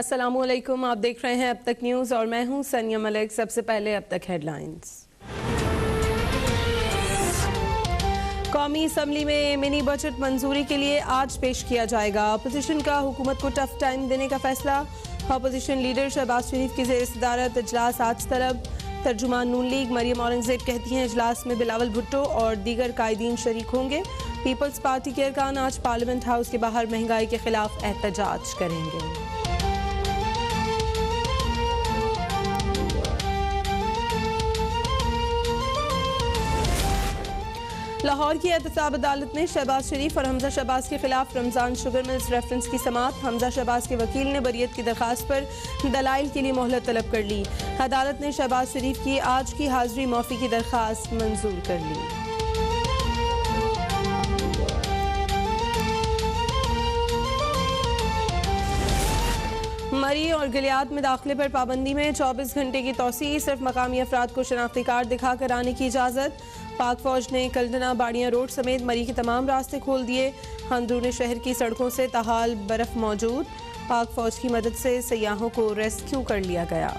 अस्सलामुअलैकुम, आप देख रहे हैं अब तक न्यूज़ और मैं हूं सनिया मलिक। सबसे पहले अब तक हेडलाइंस। कौमी असम्बली में मिनी बजट मंजूरी के लिए आज पेश किया जाएगा। अपोजिशन का हुकूमत को टफ टाइम देने का फैसला। अपोजिशन लीडर शहबाज शरीफ की ज़ेर सदारत इजलास आज तलब। तर्जुमान नून लीग मरियम औरंगजेब कहती हैं इजलास में बिलावल भुट्टो और दीगर कायदीन शरीक होंगे। पीपल्स पार्टी के अरकान आज पार्लियामेंट हाउस के बाहर महंगाई के खिलाफ एहतजाज करेंगे। लाहौर की एहतसाब अदालत ने शहबाज शरीफ और हमजा शहबाज के खिलाफ रमजान शुगर मिल्स रेफरेंस की समाअत। हमजा शहबाज के वकील ने बरियत की दरखास्त पर दलाइल के लिए मोहलत तलब कर ली। अदालत ने शहबाज शरीफ की आज की हाजिरी मौफी की दरखास्त मंजूर कर ली। मरी और गलियात में दाखिले पर पाबंदी में 24 घंटे की तौसी। सिर्फ मकामी अफराद को शनाख्ती कार्ड दिखाकर आने की इजाज़त। पाक फौज ने कलडना बाड़ियाँ रोड समेत मरी के तमाम रास्ते खोल दिए। अंदरूनी शहर की सड़कों से ताहाल बर्फ मौजूद। पाक फौज की मदद से सयाहों को रेस्क्यू कर लिया गया।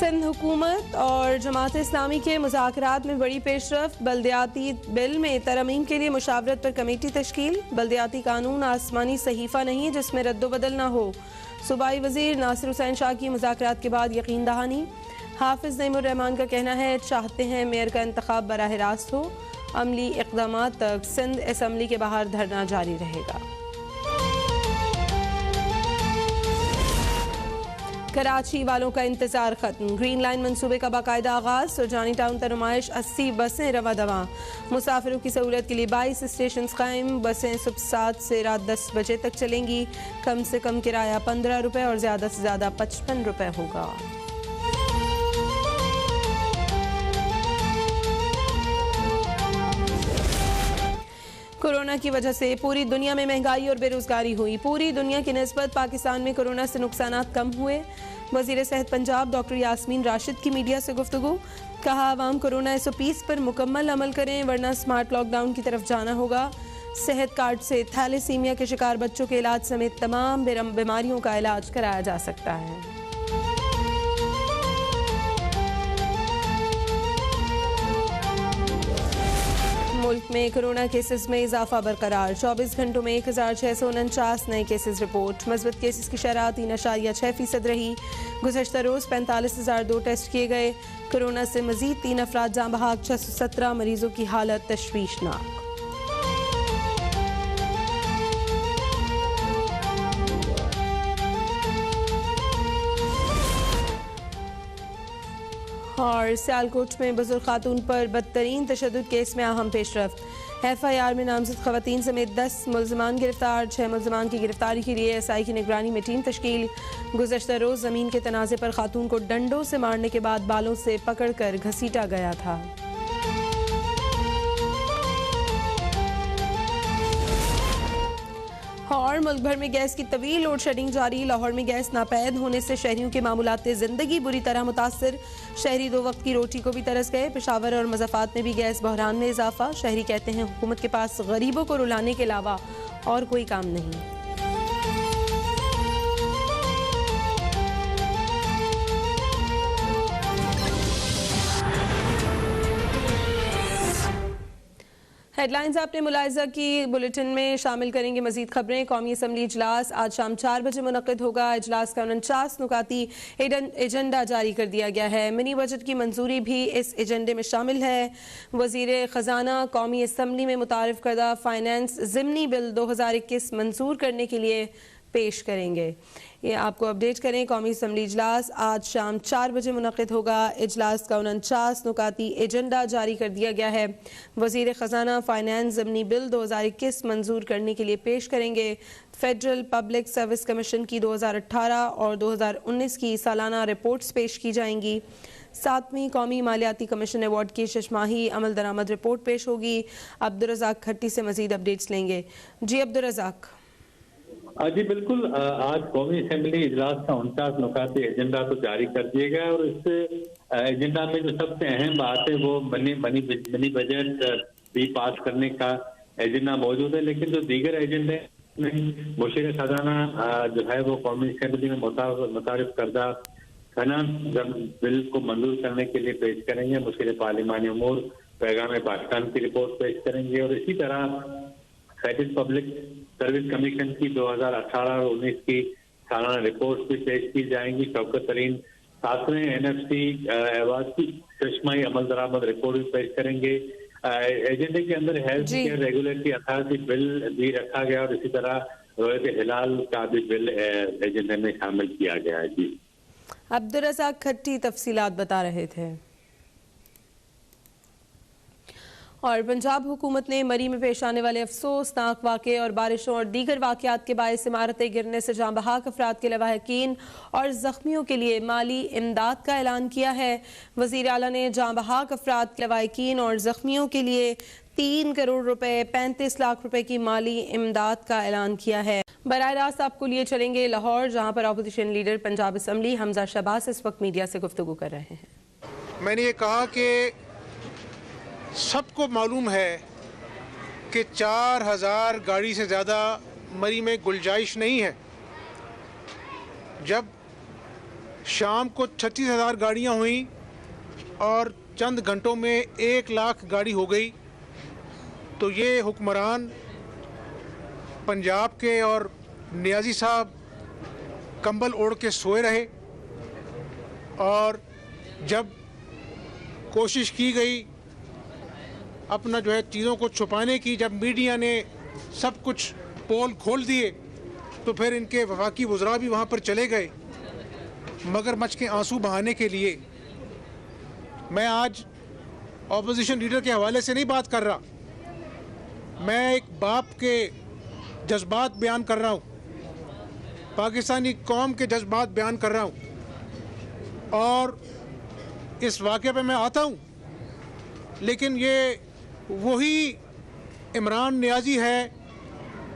सिंध हुकूमत और जमात इस्लामी के मुज़ाकरात में बड़ी पेशरफ्त। बल्दियाती बिल में तरमीम के लिए मुशावरत पर कमेटी तश्कील। बल्दियाती कानून आसमानी सहीफ़ा नहीं जिसमें रद्दोबदल ना हो। सूबाई वज़ीर नासिर हुसैन शाह की मुज़ाकरात के बाद यकीन दहानी। हाफिज़ नईमुर रहमान का कहना है चाहते हैं मेयर का इंतखाब बराह रास्त हो। अमली इक़दामात तक सिंध असम्बली के बाहर धरना जारी रहेगा। कराची वालों का इंतजार खत्म। ग्रीन लाइन मंसूबे का बाकायदा आगाज। सुरजानी टाउन तक नुमाइश 80 बसें रवा दवा। मुसाफिरों की सहूलत के लिए 22 स्टेशन कायम। बसें सुबह 7 से रात 10 बजे तक चलेंगी। कम से कम किराया 15 रुपये और ज़्यादा से ज़्यादा 55 रुपये होगा। कोरोना की वजह से पूरी दुनिया में महंगाई और बेरोजगारी हुई। पूरी दुनिया की निस्बत पाकिस्तान में कोरोना से नुकसानात कम हुए। वज़ीर सेहत पंजाब डॉक्टर यास्मीन राशिद की मीडिया से गुफ्तगू। कहा आवाम कोरोना SOPs पर मुकम्मल अमल करें वरना स्मार्ट लॉकडाउन की तरफ जाना होगा। सेहत कार्ड से थैलेसीमिया के शिकार बच्चों के इलाज समेत तमाम बीमारियों का इलाज कराया जा सकता है। मुल्क में कोरोना केसेस में इजाफा बरकरार। 24 घंटों में 1649 नए केसेस रिपोर्ट। मज़बूत केसेस की शरह 3.6% रही। गुज़श्ता रोज़ 45,002 टेस्ट किए गए। कोरोना से मजीद 3 अफराद जाँ बहक। 617 मरीजों की हालत तशवीशनाक। और सियालकोट में बुजुर्ग खातून पर बदतरीन तशद्दुद केस में अहम पेशरफ्त। FIR में नामजद खवातीन समेत 10 मुल्ज़िमान गिरफ्तार। 6 मुल्ज़िमान की गिरफ्तारी के लिए SI की निगरानी में टीम तश्कील। गुज़श्ता रोज़ ज़मीन के तनाज़े पर खातून को डंडों से मारने के बाद बालों से पकड़ कर घसीटा गया था। और मुल्क भर में गैस की तवील लोड शेडिंग जारी। लाहौर में गैस नापैद होने से शहरियों के मामूलाते ज़िंदगी बुरी तरह मुतासर। शहरी 2 वक्त की रोटी को भी तरस गए। पेशावर और मज़ाफ़ात में भी गैस बहरान में इजाफा। शहरी कहते हैं हुकूमत के पास गरीबों को रुलाने के अलावा और कोई काम नहीं। हेडलाइंस आपने मुलाहिजा की। बुलेटिन में शामिल करेंगे मजीद खबरें। कौमी असम्बली इजलास आज शाम 4 बजे मुनक़िद होगा। इजलास का 49 नुकाती एजेंडा जारी कर दिया गया है। मिनी बजट की मंजूरी भी इस एजेंडे में शामिल है। वज़ीर ख़जाना कौमी असम्बली में मुतारिफ करदा फाइनेंस ज़िमनी बिल 2021 मंजूर करने के लिए पेश करेंगे। ये आपको अपडेट करें। कौमी असम्बली इजलास आज शाम 4 बजे मुनक़िद होगा। इजलास का 49 नुकाती एजेंडा जारी कर दिया गया है। वज़ीर ख़जाना फाइनेंस ज़िमनी बिल 2021 मंजूर करने के लिए पेश करेंगे। फेडरल पब्लिक सर्विस कमीशन की 2018 और 2019 की सालाना रिपोर्ट्स पेश की जाएंगी। 7वीं कौमी मालियाती कमीशन अवार्ड की शशमाही अमल दरामद रिपोर्ट पेश होगी। अब्दुल रज़ाक खट्टी से मज़ीद अपडेट्स लेंगे। जी अब्दुल रज़ाक। जी बिल्कुल, आज कौमी असेंबली इजलास का 49 नुकाती एजेंडा तो जारी कर दिया गया है और इस एजेंडा में जो सबसे अहम बात है वो मनी बजट भी पास करने का एजेंडा मौजूद है। लेकिन जो दीगर एजेंडे में मुशीर खजाना जो है वो कौमी असेंबली में मुतारिफ करदा फाइनेंस बिल को मंजूर करने के लिए पेश करेंगे। मुशीर पार्लिमानी उमूर पैगाम पाकिस्तान की रिपोर्ट पेश करेंगे और इसी तरह फेडरल पब्लिक सर्विस कमीशन की 2018 और 19 की सालाना रिपोर्ट भी पेश की जाएंगी। शौकत तरीन 7वें NFC अवार्ड की चश्माई अमल दरामद रिपोर्ट भी पेश करेंगे। एजेंडे के अंदर health care regulatory authority bill भी रखा गया और इसी तरह रोयत हिलाल का भी बिल एजेंडे में शामिल किया गया है। जी अब्दुल रज़ाक खट्टी तफसीलात बता रहे थे। और पंजाब हुकूमत ने मरी में पेश आने वाले अफसोसनाक वाक़े और बारिशों और दीगर वाक़यात के बायस इमारतें गिरने से जाँ बहक अफराद के लवाहिकीन और ज़ख्मियों के लिए माली इमदाद का ऐलान किया है। वज़ीर आला ने जाँ बहक अफराद के लवाहिकीन और ज़ख्मियों के लिए 3 करोड़ रुपए 35 लाख रुपए की माली इमदाद का ऐलान किया है। बराह रास्त आपको लिए चलेंगे लाहौर, जहाँ पर opposition leader Punjab assembly Hamza Shahbaz इस वक्त मीडिया से गुफ्तगू कर रहे हैं। मैंने ये कहा कि सबको मालूम है कि 4000 गाड़ी से ज़्यादा मरी में गुंजाइश नहीं है। जब शाम को 36,000 गाड़ियाँ हुई और चंद घंटों में 1 लाख गाड़ी हो गई, तो ये हुक्मरान पंजाब के और नियाज़ी साहब कंबल ओढ़ के सोए रहे। और जब कोशिश की गई अपना जो है चीज़ों को छुपाने की, जब मीडिया ने सब कुछ पोल खोल दिए, तो फिर इनके वफाकी वज़रा भी वहाँ पर चले गए मगरमच्छ के आंसू बहाने के लिए। मैं आज ऑपोजिशन लीडर के हवाले से नहीं बात कर रहा, मैं एक बाप के जज्बात बयान कर रहा हूँ, पाकिस्तानी कौम के जज्बात बयान कर रहा हूँ। और इस वाक़े पे मैं आता हूँ, लेकिन ये वही इमरान नियाज़ी है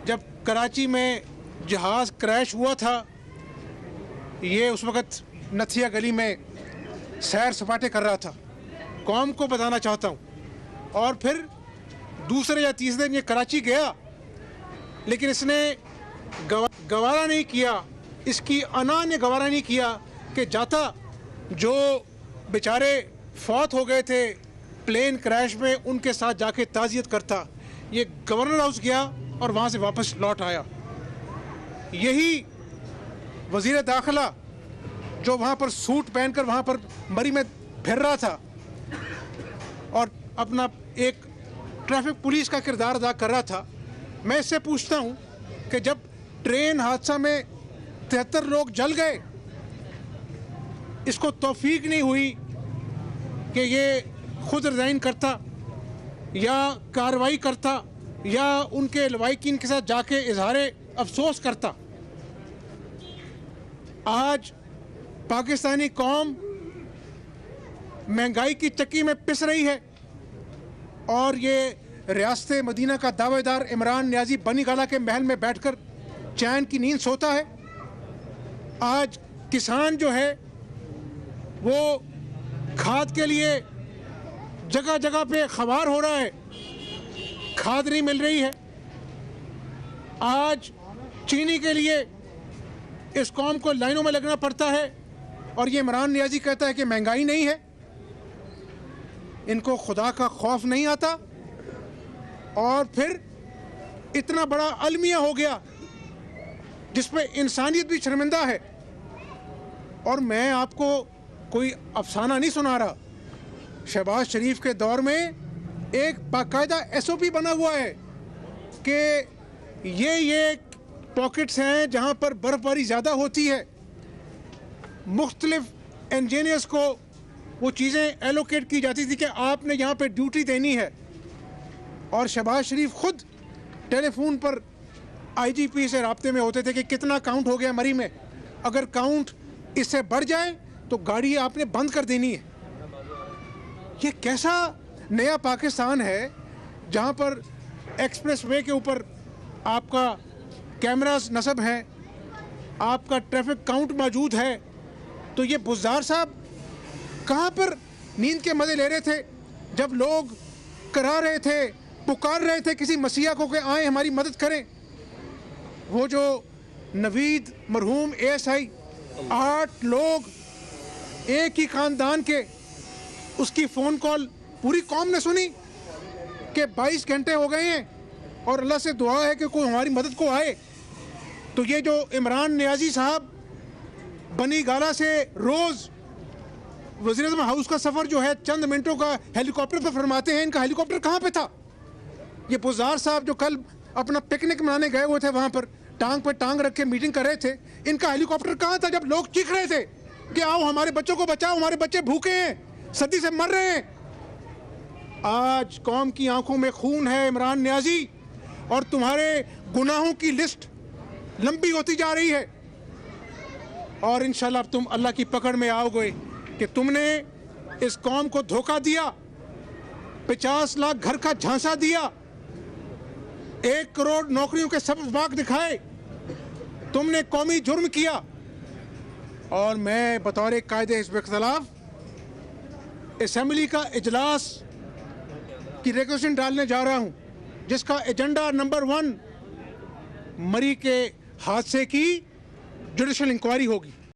जब कराची में जहाज़ क्रैश हुआ था। ये उस वक़्त नथिया गली में सैर सपाटे कर रहा था। कौम को बताना चाहता हूँ। और फिर दूसरे या तीसरे दिन ये कराची गया, लेकिन इसने गवारा नहीं किया, इसकी अना ने गवारा नहीं किया कि जाता जो बेचारे फौत हो गए थे प्लेन क्रैश में, उनके साथ जाके ताज़ियत करता। ये गवर्नर हाउस गया और वहाँ से वापस लौट आया। यही वज़ीर दाखिला जो वहाँ पर सूट पहनकर वहाँ पर मरी में फिर रहा था और अपना एक ट्रैफिक पुलिस का किरदार अदा कर रहा था, मैं इससे पूछता हूँ कि जब ट्रेन हादसा में 73 लोग जल गए, इसको तौफीक नहीं हुई कि ये खुद रिज़ाइन करता या कार्रवाई करता या उनके लवाहिकीन के साथ जाके इजहार अफसोस करता। आज पाकिस्तानी कौम महंगाई की चक्की में पिस रही है और ये रियासत मदीना का दावेदार इमरान नियाज़ी बनी गाला के महल में बैठकर चैन की नींद सोता है। आज किसान जो है वो खाद के लिए जगह जगह पे खबार हो रहा है, खाद नहीं मिल रही है। आज चीनी के लिए इस कौम को लाइनों में लगना पड़ता है और ये इमरान नियाज़ी कहता है कि महंगाई नहीं है। इनको खुदा का खौफ नहीं आता और फिर इतना बड़ा अलमिया हो गया जिस पे इंसानियत भी शर्मिंदा है। और मैं आपको कोई अफसाना नहीं सुना रहा, शहबाज शरीफ के दौर में एक बाकायदा SOP बना हुआ है कि ये पॉकेट्स हैं जहां पर बर्फबारी ज़्यादा होती है, मुख्तलिफ इंजीनियर्स को वो चीज़ें एलोकेट की जाती थी कि आपने यहाँ पे ड्यूटी देनी है। और शहबाज शरीफ खुद टेलीफोन पर IGP से राब्ते में होते थे कि कितना काउंट हो गया मरी में, अगर काउंट इससे बढ़ जाए तो गाड़ी आपने बंद कर देनी है। ये कैसा नया पाकिस्तान है जहाँ पर एक्सप्रेस वे के ऊपर आपका कैमरास नस्ब हैं, आपका ट्रैफिक काउंट मौजूद है, तो ये बुज़दार साहब कहाँ पर नींद के मज़े ले रहे थे जब लोग करा रहे थे, पुकार रहे थे किसी मसीहा को कि आए हमारी मदद करें। वो जो नवीद मरहूम ASI 8 लोग एक ही ख़ानदान के, उसकी फ़ोन कॉल पूरी कौम ने सुनी कि 22 घंटे हो गए हैं और अल्लाह से दुआ है कि कोई हमारी मदद को आए। तो ये जो इमरान नियाज़ी साहब बनी गाला से रोज़ वज़ीर-ए-आज़म हाउस का सफ़र जो है चंद मिनटों का हेलीकॉप्टर पर फरमाते हैं, इनका हेलीकॉप्टर कहाँ पे था? ये बुज़दार साहब जो कल अपना पिकनिक मनाने गए हुए थे, वहाँ पर टांग पे टांग रख के मीटिंग कर रहे थे, इनका हेलीकॉप्टर कहाँ था जब लोग चीख रहे थे कि आओ हमारे बच्चों को बचाओ, हमारे बच्चे भूखे हैं, सर्दी से मर रहे हैं। आज कौम की आंखों में खून है इमरान नियाज़ी, और तुम्हारे गुनाहों की लिस्ट लंबी होती जा रही है, और इंशाल्लाह तुम अल्लाह की पकड़ में आओगे कि तुमने इस कौम को धोखा दिया, 50 लाख घर का झांसा दिया, 1 करोड़ नौकरियों के सब बाग दिखाए, तुमने कौमी जुर्म किया। और मैं बतौर कायदे हिज़्ब इख्तिलाफ असेंबली का इजलास की रेजोल्यूशन डालने जा रहा हूं, जिसका एजेंडा नंबर 1 मरी के हादसे की जुडिशल इंक्वायरी होगी।